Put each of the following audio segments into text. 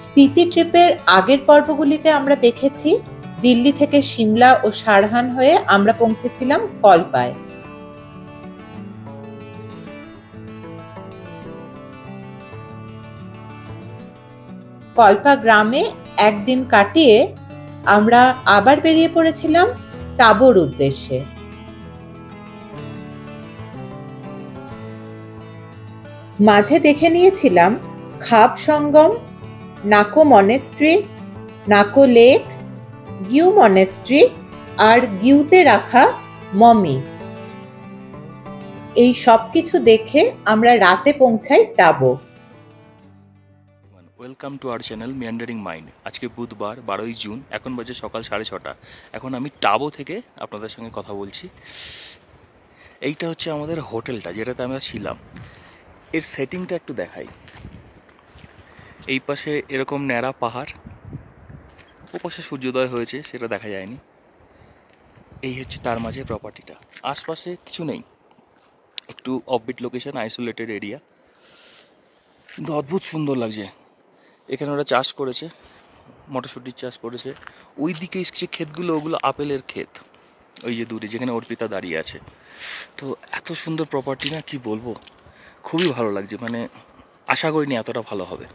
স্পিতি ট্রিপের আগের পর্বগুলিতে আমরা দেখেছি দিল্লি থেকে সিমলা ও সারহান হয়ে আমরা পৌঁছেছিলাম কল্পায়। কল্পা গ্রামে একদিন কাটিয়ে আমরা আবার বেরিয়ে পড়েছিলাম টাবোর উদ্দেশ্যে। মাঝে দেখে নিয়েছিলাম Khab Sangam, Nako monastery, Nako lake, Gue monastery আর গিউতে রাখা মমি। এই সব কিছু দেখে আমরা রাতে পৌঁছাই Tabo. Welcome to our channel meandering mind. আজকে বুধবার 12ই জুন, এখন বাজে সকাল 6:30। এখন আমি টাবো থেকে আপনাদের সঙ্গে কথা বলছি। এইটা হচ্ছে আমাদের হোটেলটা, যেটাতে আমরা ছিলাম। এর সেটিংটা একটু দেখাই। এই পাশে এরকম ন্যাড়া পাহাড়, ও পাশে সূর্যোদয় হয়েছে সেটা দেখা যায়নি। এই হচ্ছে তার মাঝে প্রপার্টিটা, আশপাশে কিছু নেই, একটু অফবিট লোকেশন, আইসোলেটেড এরিয়া, কিন্তু অদ্ভুত সুন্দর লাগছে। এখানে ওরা চাষ করেছে, মটরশুঁটির চাষ করেছে। ওই দিকে যে ক্ষেতগুলো, ওগুলো আপেলের ক্ষেত, ওই যে দূরে যেখানে অর্পিতা দাঁড়িয়ে আছে। তো এত সুন্দর প্রপার্টি না, কি বলবো, খুবই ভালো লাগছে। মানে আশা করিনি এতটা ভালো হবে।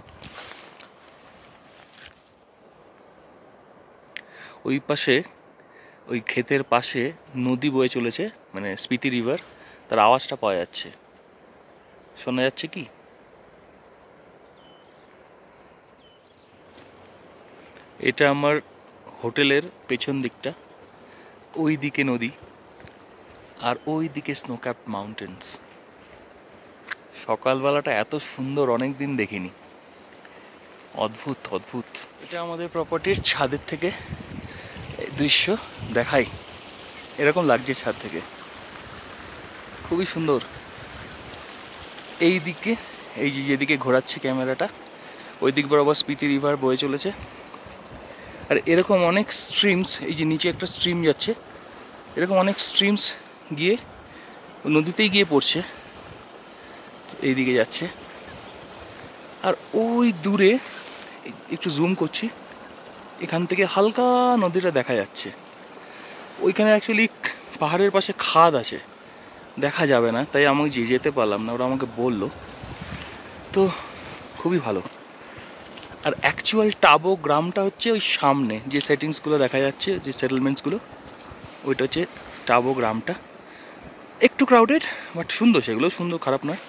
ওই পাশে, ওই ক্ষেতের পাশে নদী বয়ে চলেছে, মানে স্পিতি রিভার, তার আওয়াজটা পাওয়া যাচ্ছে। শোনা যাচ্ছে কি? এটা আমার হোটেলের পেছন দিকটা, ওই দিকে নদী আর ওই দিকে স্নোক্যাপ মাউন্টেন্স। সকালবেলাটা এত সুন্দর অনেক দিন দেখিনি, অদ্ভুত অদ্ভুত। এটা আমাদের প্রপার্টির ছাদের থেকে দৃশ্য দেখাই, এরকম লাগছে ছাদ থেকে, খুবই সুন্দর। এই দিকে, এই যে যেদিকে ঘোরাচ্ছে ক্যামেরাটা, ওই দিক বরাবর স্পিতি রিভার বয়ে চলেছে। আর এরকম অনেক স্ট্রিমস, এই যে নিচে একটা স্ট্রিম যাচ্ছে, এরকম অনেক স্ট্রিমস গিয়ে নদীতেই গিয়ে পড়ছে, এই দিকে যাচ্ছে। আর ওই দূরে একটু জুম করছি, এখান থেকে হালকা নদীটা দেখা যাচ্ছে। ওইখানে অ্যাকচুয়ালি পাহাড়ের পাশে খাদ আছে, দেখা যাবে না, তাই আমি যেতে পারলাম না, ওরা আমাকে বললো। তো খুবই ভালো। আর অ্যাকচুয়াল টাবো গ্রামটা হচ্ছে ওই সামনে, যে সেটিংসগুলো দেখা যাচ্ছে, যে সেটেলমেন্টসগুলো, ওইটা হচ্ছে টাবো গ্রামটা। একটু ক্রাউডেড, বাট সুন্দর, সেগুলো সুন্দর, খারাপ নয়।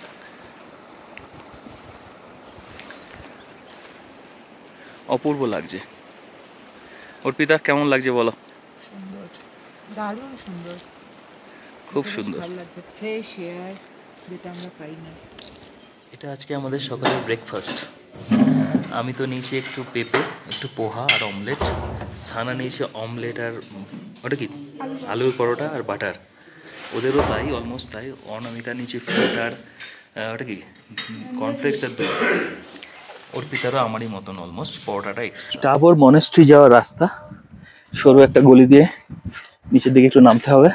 অপূর্ব লাগছে। অর্পিতা, কেমন লাগছে বলো? সুন্দর, দারুণ সুন্দর, খুব সুন্দর, ভালো লাগছে, ফ্রেশ এয়ার, যেটা আমরা পাই না। এটা আজকে আমাদের সকালের ব্রেকফাস্ট। আমি তো নিয়েছি একটু পেঁপে, একটু পোহা আর অমলেট। সানা নিয়েছে অমলেট আর ওটা কি আলুর পরোটা আর বাটার, ওদেরও তাই, অলমোস্ট তাই। অনামিকা নিচে ফ্রুট আর ওটা কি কর্নফ্লেক্স আর দুধ। অর্পিতারও আমারই মতন অলমোস্ট, পরোটাটা এক্সট্রা। টাবর মনেস্ট্রি যাওয়ার রাস্তা, সরু একটা গলি দিয়ে নিচের দিকে একটু নামতে হবে।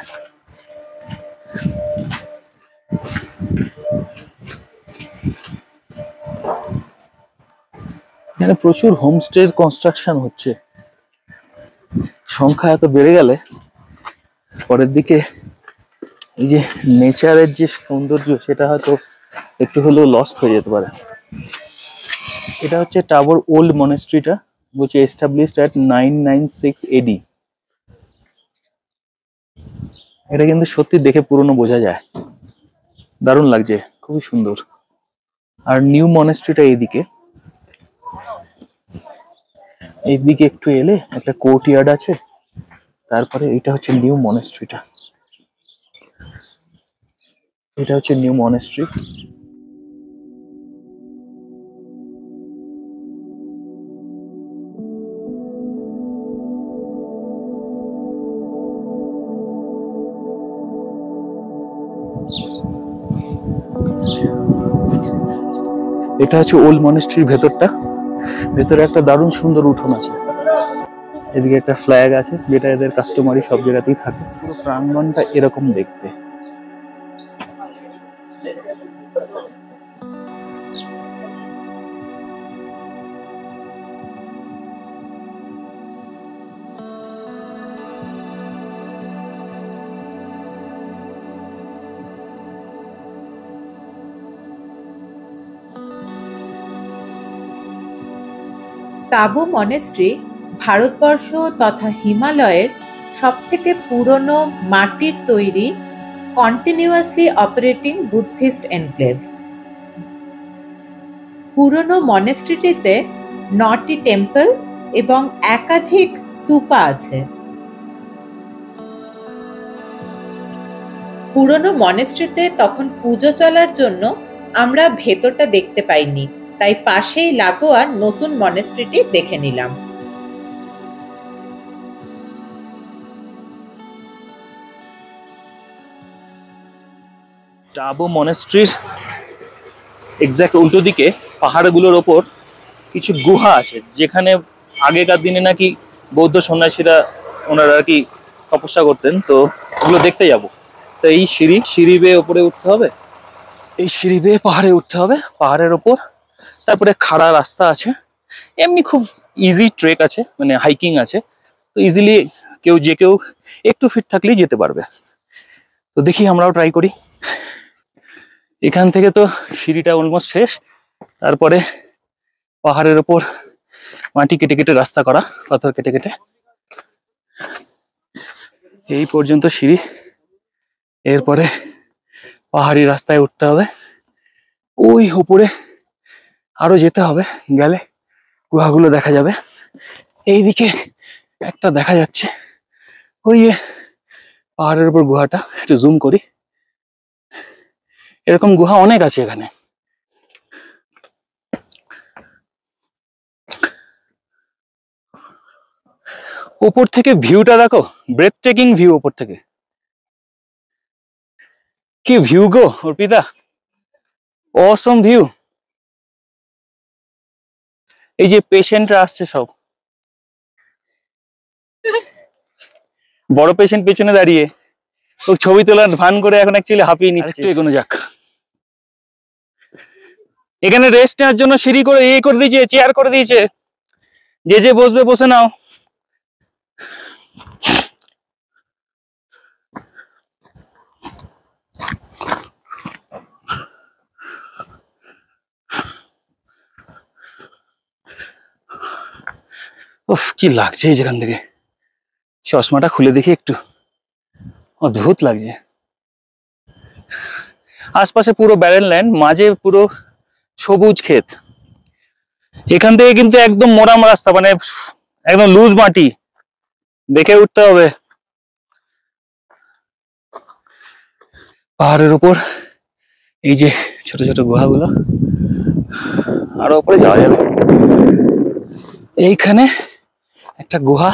এখানে প্রচুর হোমস্টের কনস্ট্রাকশন হচ্ছে। সংখ্যা এত বেড়ে গেলে পরের দিকে এই যে নেচারের যে সৌন্দর্য, সেটা হয়তো একটু হলেও লস্ট হয়ে যেতে পারে। এটা হচ্ছে টাবর old মনেস্ট্রিটা, which established at 996 AD। এটা কিন্তু সত্যি দেখে পুরনো বোঝা যায়, দারুণ লাগছে, খুবই সুন্দর। আর নিউ মনেস্ট্রিটা এইদিকে, এইদিকে একটু এলে একটা কোর্ট ইয়ার্ড আছে, তারপরে এটা হচ্ছে নিউ মনেস্ট্রিটা। এটা হচ্ছে নিউ মনেস্ট্রি। এটা হচ্ছে ওল্ড মনেস্ট্রির ভেতরটা, ভেতরে একটা দারুণ সুন্দর উঠোন আছে। এদিকে একটা ফ্ল্যাগ আছে, যেটা এদের কাস্টমারি সব জায়গাতেই থাকে। পুরো প্রাঙ্গণটা এরকম দেখতে। তাবু মনেস্ট্রি ভারতবর্ষ তথা হিমালয়ের সবথেকে পুরনো মাটির তৈরি কন্টিনিউয়াসলি অপারেটিং বুদ্ধিস্ট এনক্লেভ। পুরনো মনেস্ট্রিটিতে 9টি টেম্পল এবং একাধিক স্তূপা আছে। পুরনো মনেস্ট্রিতে তখন পুজো চলার জন্য আমরা ভেতরটা দেখতে পাইনি, তাই পাশেই লাগোয়া নতুন মনেস্ট্রিটি দেখে নিলাম। টাবু মনেস্ট্রির এক্স্যাক্ট উল্টো দিকে পাহাড়গুলোর ওপর কিছু গুহা আছে, যেখানে আগেকার দিনে নাকি বৌদ্ধ সন্ন্যাসীরা ওনারা আর কি তপস্যা করতেন। তো ওগুলো দেখতে যাব। তো এই সিঁড়ি বেয়ে ওপরে উঠতে হবে, এই সিঁড়ি বেয়ে পাহাড়ে উঠতে হবে, পাহাড়ের ওপর তারপরে খাড়া রাস্তা আছে। এমনি খুব ইজি ট্রেক আছে, মানে হাইকিং আছে, তো ইজিলি কেউ একটু ফিট থাকলেই যেতে পারবে। তো দেখি আমরাও ট্রাই করি। এখান থেকে তো সিঁড়িটা অলমোস্ট শেষ, তারপরে পাহাড়ের ওপর মাটি কেটে কেটে রাস্তা করা, পাথর কেটে কেটে এই পর্যন্ত সিঁড়ি। এরপরে পাহাড়ি রাস্তায় উঠতে হবে, ওই উপরে আরো যেতে হবে, গেলে গুহাগুলো দেখা যাবে। এইদিকে একটা দেখা যাচ্ছে, ওই পাহাড়ের উপর গুহাটা, একটু জুম করি। এরকম গুহা অনেক আছে এখানে। উপর থেকে ভিউটা দেখো, ব্রেথ টেকিং ভিউ উপর থেকে। কি ভিউ গো অর্পিতা, অসম ভিউ। এই যে পেশেন্টরা আসছে সব, বড় পেশেন্ট পেছনে দাঁড়িয়ে ও ছবি তোলার ভান করে এখন অ্যাকচুয়ালি হাঁপিয়ে নিচ্ছে। একটু এগোনো যাক। এখানে রেস্ট নেওয়ার জন্য সিঁড়ি করে করে দিয়েছে, চেয়ার করে দিয়েছে, যে বসবে বসে নাও। উফ, কি লাগছে এই যেখান থেকে। চশমাটা খুলে দেখি একটু, অদ্ভুত লাগছে। আশপাশে পুরো ব্যারেন ল্যান্ড, মাঝে পুরো সবুজ ক্ষেত। এখান থেকে কিন্তু একদম মোরাম রাস্তা, মানে একদম লুজ মাটি, দেখে উঠতে হবে। পাহাড়ের উপর এই যে ছোট ছোট গুহাগুলো, আরো উপরে যাওয়া যাবে। এইখানে একটা গুহা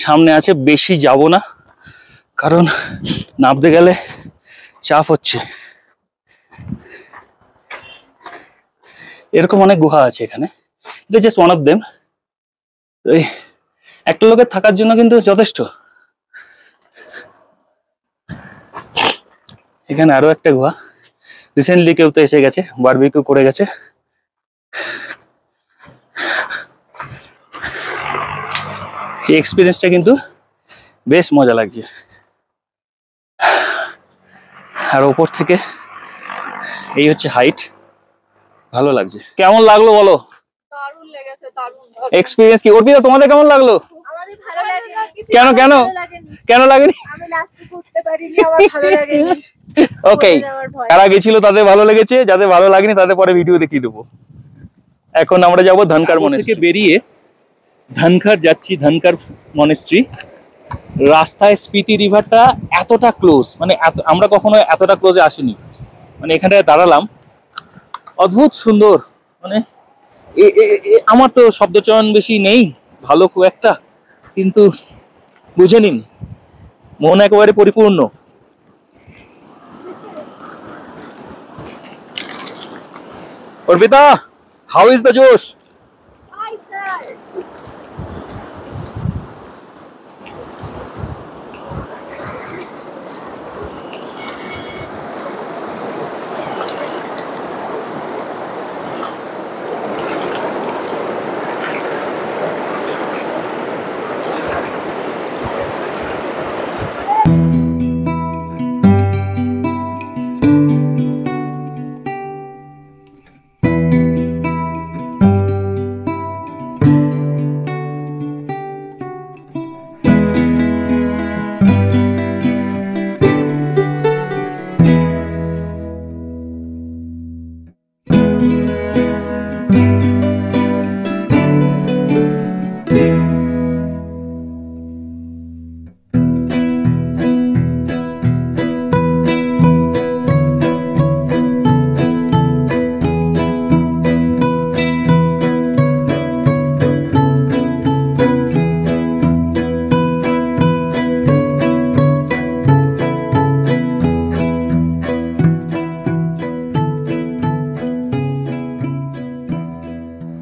সামনে আছে, বেশি যাব না কারণ নামতে গেলে চাপ হচ্ছে। এরকম অনেক গুহা আছে এখানে, এটা জাস্ট ওয়ান অফ দেম। এই একটা লোকের থাকার জন্য কিন্তু যথেষ্ট। এখানে আরো একটা গুহা, রিসেন্টলি কেউ তো এসে গেছে, বারবিকিউ করে গেছে। এই এক্সপিরিয়েন্সটা কিন্তু বেশ মজা লাগছে। আর ওপর থেকে এই হচ্ছে হাইট, ভালো লাগছে। কেমন লাগলো বলো? দারুণ লেগেছে, দারুণ। এক্সপিরিয়েন্স কি অর্পিতা, তোমাদের কেমন লাগলো? আমারই ভালো লাগে। কেন কেন কেন লাগেনি? আমি লাস্টে করতে পারিনি, আমার ভালো লাগেনি। ওকে, যারা গেছিল তাদের ভালো লেগেছে, যাদের ভালো লাগেনি তাদের পরে ভিডিও দেখিয়ে দেবো। এখন আমরা যাব ধনকার মনেস্ট্রি থেকে বেরিয়ে ধনকার যাচ্ছি, ধনকার মনেস্ট্রি। রাস্তায় স্পিতি রিভারটা এতটা ক্লোজ, মানে আমরা কখনো এতটা ক্লোজে আসিনি। মানে এখানটায় দাঁড়ালাম, অদ্ভুত সুন্দর। মানে আমার তো শব্দচয়ন বেশি নেই ভালো খুব একটা, কিন্তু বুঝে নিন, মন একেবারে পরিপূর্ণ। অর্পিতা, হাউ ইজ দ্য জোশ? Hi sir.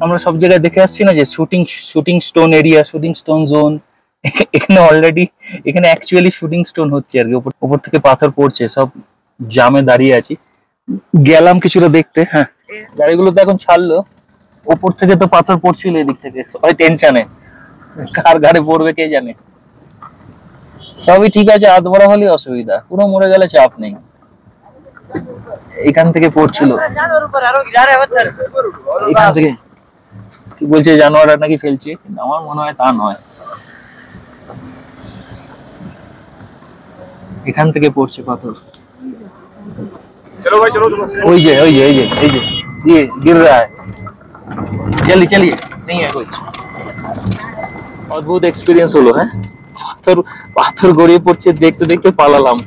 আমরা সব জায়গায় দেখে আসছি না যে shooting stone area, shooting stone zone, এখানে অলরেডি এখানে অ্যাকচুয়ালি শুটিং স্টোন হচ্ছে আর কি, উপর থেকে পাথর পড়ছে, সব জামে দাঁড়িয়ে আছি, গেলাম কিছুটা দেখতে। হ্যাঁ, গাড়িগুলো তো এখন ছাড়লো, ওপর থেকে তো পাথর পড়ছিল এদিক থেকে, সবাই টেনশনে কার গাড়ি পড়বে কে জানে। সবই ঠিক আছে, হাত ভরা হলে অসুবিধা, পুরো মরে গেলে চাপ নেই। এখান থেকে পড়ছিল, এখান থেকে কি বলছে জানোয়াররা নাকি ফেলছে, কিন্তু আমার মনে হয় তা নয়, এখান থেকে পড়ছে পাথর। ওই যে ওই যে এই যে এই যে ये गिर रहा है, चलिए चलिए, नहीं है कुछ। অদ্ভুত এক্সপিরিয়েন্স হলো। হ্যাঁ, পাথর পাথর গড়িয়ে পড়ছে, দেখতে দেখতে পালালাম,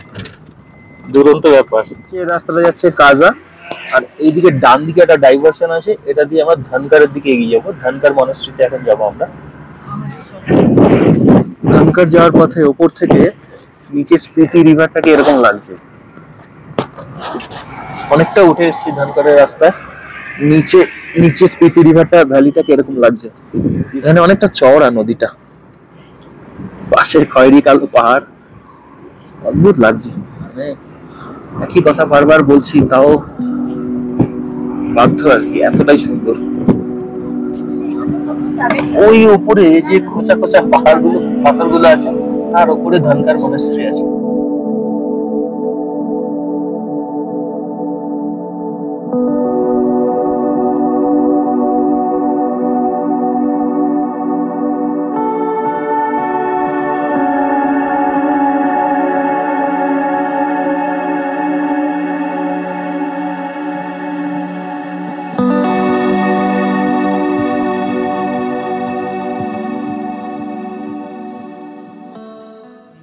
দুরন্ত ব্যাপার। এই রাস্তাটা যাচ্ছে কাজা, আর এইদিকে ডান দিকে একটা ডাইভারশন আছে, এটা দিয়ে আমরা ধনকারের দিকে এগিয়ে যাবো। ধনকার মনাস্ট্রিতে এখন যাবো আমরা। ধনকার যাওয়ার পথে ওপর থেকে নিচে স্পিতি রিভারটাকে এরকম লাগছে, অনেকটা উঠে এসেছি ধনকারের রাস্তায়, নিচে নিচে স্পিতি রিভারটা ভ্যালিটাকে এরকম লাগছে। এখানে অনেকটা চওড়া নদীটা, পাশে খয়েরি কালো পাহাড়, অদ্ভুত লাগছে। মানে একই কথা বারবার বলছি, তাও বাধ্য আর কি, এতটাই সুন্দর। ওই উপরে যে খোঁচা খোঁচা পাহাড়গুলো, পাথরগুলো আছে, তার উপরে ধনকার মনাস্ট্রি আছে।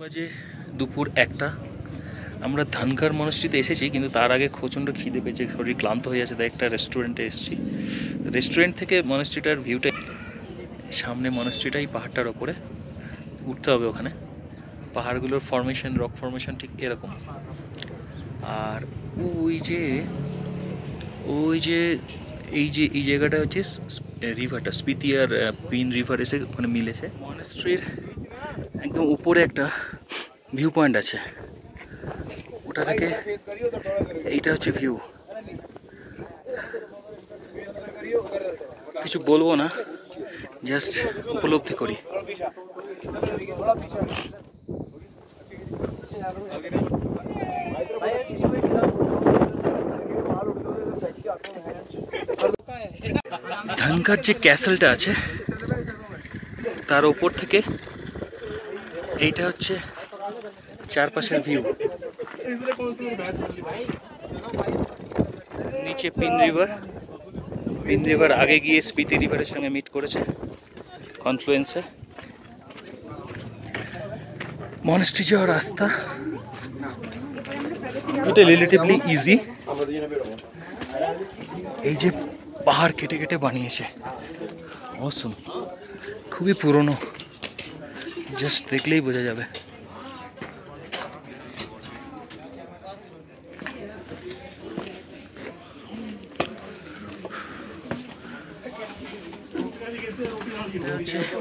বাজে দুপুর 1টা। আমরা ধনকার মনাস্ট্রিতে এসেছি, কিন্তু তার আগে প্রচণ্ড খিদে পেয়েছে, শরীর ক্লান্ত হয়ে আছে, তাই একটা রেস্টুরেন্টে এসেছি। রেস্টুরেন্ট থেকে মনাস্ট্রিটার ভিউটা সামনে, মনাস্ট্রিটাই পাহাড়টার ওপরে উঠতে হবে, ওখানে পাহাড়গুলোর ফরমেশন, রক ফরমেশন ঠিক এরকম। আর ওই যে ওই যে এই জায়গাটা হচ্ছে রিভারটা, স্পিতি আর পিন রিভার এসে ওখানে মিলেছে। মনাস্ট্রির একদম উপরে একটা ভিউ পয়েন্ট আছে, ওটা থেকে এইটা হচ্ছে ভিউ। কিছু বলবো না, জাস্ট উপলব্ধি করি। ধনকার যে ক্যাসেলটা আছে তার উপর থেকে এইটা হচ্ছে চারপাশের ভিউ। নিচে পিন রিভার আগে গিয়ে স্পিতি রিভারের সঙ্গে মিট করেছে কনফ্লুয়েন্সে। মনাস্ট্রি যাওয়ার রাস্তা এটা রিলেটিভলি ইজি। এই যে পাহাড় কেটে কেটে বানিয়েছে, অসম, খুবই পুরনো, জাস্ট দেখলেই বোঝা যাবে।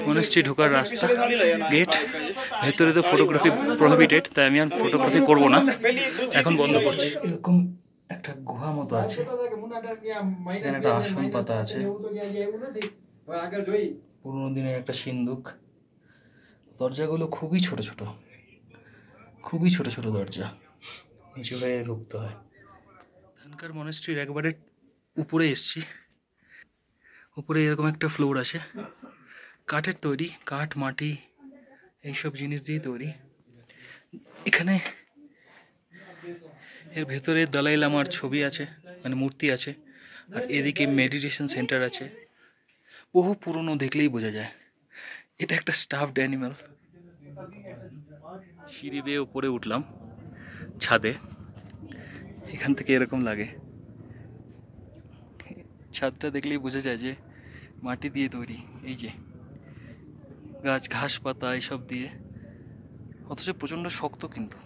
মনাস্ট্রি ঢোকার রাস্তা, গেট। ভেতরে তো ফটোগ্রাফি প্রহিবিটেড, তাই আমি আর ফটোগ্রাফি করব না, এখন বন্ধ করছি। এরকম একটা গুহা মতো আছে, এখানে একটা আসন পাতা আছে, পুরোনো দিনের একটা সিন্দুক। দরজাগুলো খুবই ছোট ছোট, খুবই ছোট ছোট দরজা, নিচু হয়ে ঢুকতে হয়। ধনকার মনাস্ট্রির একবারে উপরে এসছি, উপরে এরকম একটা ফ্লোর আছে, কাঠের তৈরি, কাঠ মাটি এইসব জিনিস দিয়ে তৈরি। এখানে এর ভেতরে দলাই লামার ছবি আছে, মানে মূর্তি আছে, আর এদিকে মেডিটেশন সেন্টার আছে, বহু পুরনো, দেখলেই বোঝা যায়। এটা একটা স্টাফড অ্যানিমাল। সিঁড়ি বেয়ে উপরে উঠলাম ছাদে, এখান থেকে এরকম লাগে। ছাদটা দেখলেই বোঝা যায় যে মাটি দিয়ে তৈরি, এই যে গাছ, ঘাস পাতা এইসব দিয়ে, অথচ প্রচণ্ড শক্ত কিন্তু।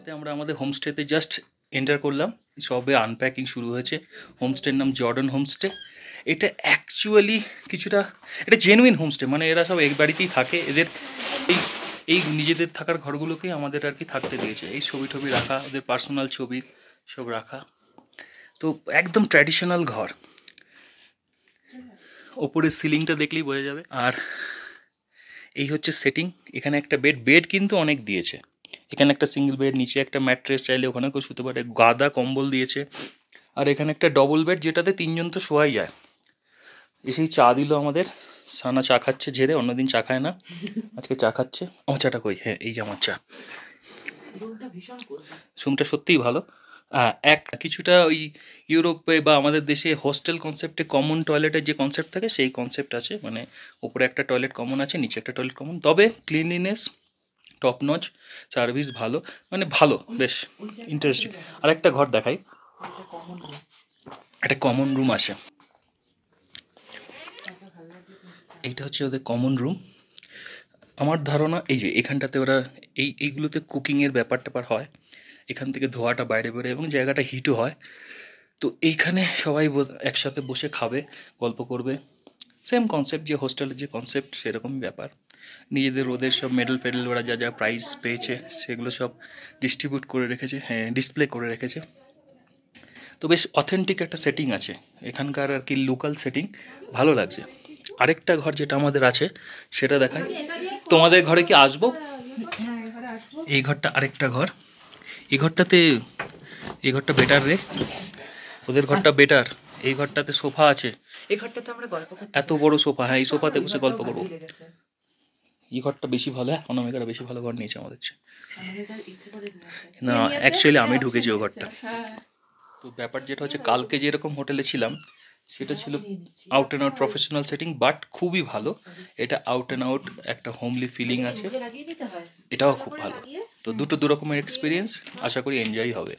সাথে আমরা আমাদের হোমস্টেতে জাস্ট এন্টার করলাম, সবে আনপ্যাকিং শুরু হয়েছে। হোমস্টের নাম জর্ডান হোমস্টে। এটা অ্যাকচুয়ালি কিছুটা, এটা জেনুইন হোমস্টে, মানে এরা সব এক বাড়িতেই থাকে। এদের এই এই নিজেদের থাকার ঘরগুলোকেই আমাদের আর কি থাকতে দিয়েছে। এই ছবি টবি রাখা, ওদের পার্সোনাল ছবি সব রাখা, তো একদম ট্র্যাডিশনাল ঘর। ওপরের সিলিংটা দেখলেই বোঝা যাবে। আর এই হচ্ছে সেটিং। এখানে একটা বেড কিন্তু অনেক দিয়েছে। এখানে একটা সিঙ্গেল বেড, নিচে একটা ম্যাট্রেস, চাইলে ওখানে কেউ শুতে পারে, গাদা কম্বল দিয়েছে। আর এখানে একটা ডবল বেড, যেটাতে 3 জন তো শোয়াই যায়। এসেই চা দিল আমাদের। সানা চা খাচ্ছে ঝেড়ে, অন্যদিন চা খায় না, আজকে চা খাচ্ছে। আমার চাটা কই? হ্যাঁ, এই যে আমার চা। রুমটা সত্যিই ভালো। কিছুটা ওই ইউরোপে বা আমাদের দেশে হোস্টেল কনসেপ্টে কমন টয়লেটের যে কনসেপ্ট থাকে, সেই কনসেপ্ট আছে। মানে ওপরে একটা টয়লেট কমন আছে, নিচে একটা টয়লেট কমন, তবে ক্লিনলিনেস টপ নচ, সার্ভিস ভালো, মানে ভালো, বেশ ইন্টারেস্টিং। আর একটা ঘর দেখাই, একটা কমন রুম আছে। এইটা হচ্ছে ওদের কমন রুম। আমার ধারণা এই যে এখানটাতে ওরা এইগুলোতে কুকিংয়ের ব্যাপার ট্যাপার হয়, এখান থেকে ধোঁয়াটা বাইরে বেরোয় এবং জায়গাটা হিটও হয়। তো এইখানে সবাই একসাথে বসে খাবে, গল্প করবে। সেম কনসেপ্ট যে হোস্টেলের যে কনসেপ্ট, সেরকমই ব্যাপার। নিজেদের ওদের সব মেডেল ফেডেল, ওরা যা যা প্রাইজ পেয়েছে সেগুলো সব ডিস্ট্রিবিউট করে রেখেছে, হ্যাঁ ডিসপ্লে করে রেখেছে। তো বেশ অথেন্টিক একটা সেটিং আছে এখানকার আর কি, লোকাল সেটিং, ভালো লাগছে। আরেকটা ঘর যেটা আমাদের আছে সেটা দেখাই। তোমাদের ঘরে কি আসবো? এই ঘরটা আরেকটা ঘর। এই ঘরটা বেটার রে, ওদের ঘরটা বেটার। এই ঘরটাতে সোফা আছে, এই ঘরটাতে আমরা গল্প করতে এত বড় সোফা। হ্যাঁ, এই সোফাতে বসে গল্প করবো। এই ঘরটা বেশি ভালো। হ্যাঁ, অনামিকারা বেশি ভালো ঘর নিয়েছে আমাদের চেয়ে। না, অ্যাকচুয়ালি আমি ঢুকেছি ও ঘরটা। তো ব্যাপার যেটা হচ্ছে, কালকে যেরকম হোটেলে ছিলাম সেটা ছিল out and out professional setting, but খুবই ভালো। এটা আউট অ্যান্ড আউট একটা হোমলি ফিলিং আছে, এটাও খুব ভালো। তো দুটো দু রকমের এক্সপিরিয়েন্স, আশা করি এনজয় হবে।